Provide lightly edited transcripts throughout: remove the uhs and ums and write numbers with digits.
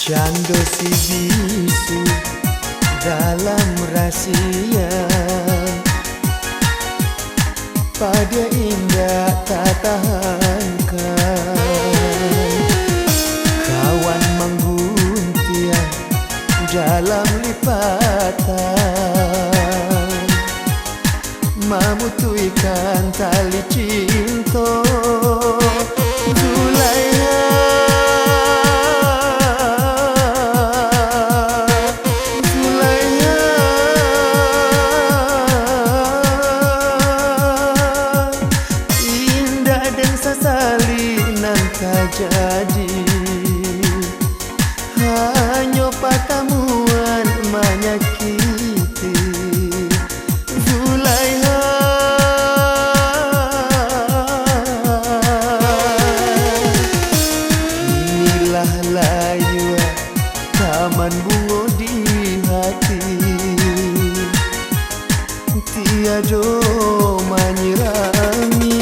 Cando si bisu dalam rasian, pada indah tak tahankan. Kawan mengguntian dalam lipatan, memutuikan tali cinta. Jadi hanya patamuan menyakiti Zulaiha. Inilah layu taman bunga di hati, tiada menyirangi.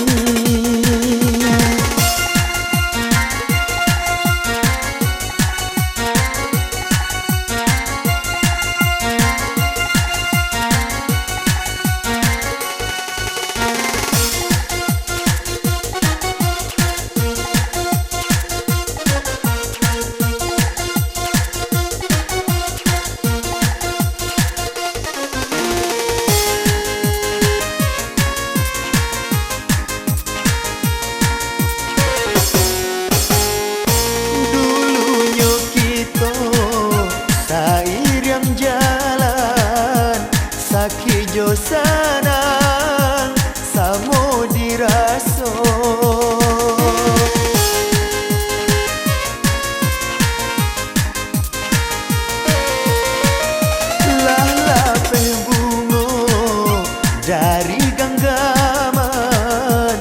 Sakijo sanang samo diraso, lah lapeh bungo dari genggaman,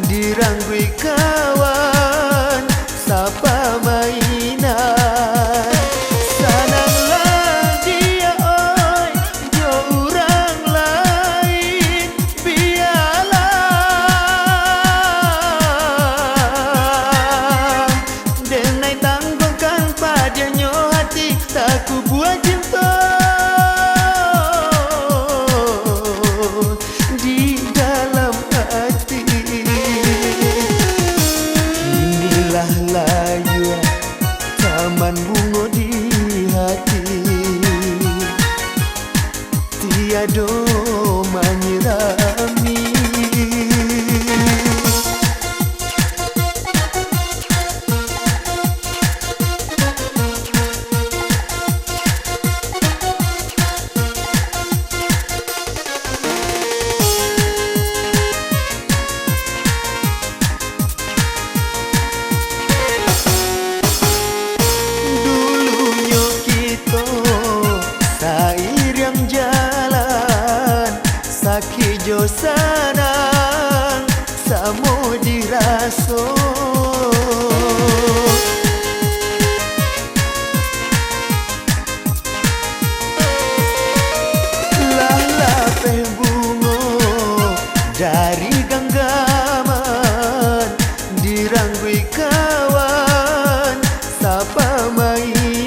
diranggui kawan sapa mainan. Aku buat cinta di dalam hati. Inilah layu taman bunga di hati, tiada menyirami. Sakijo sanang samo diraso, lah lapeh bungo dari genggaman, diranggui kawan sapa main.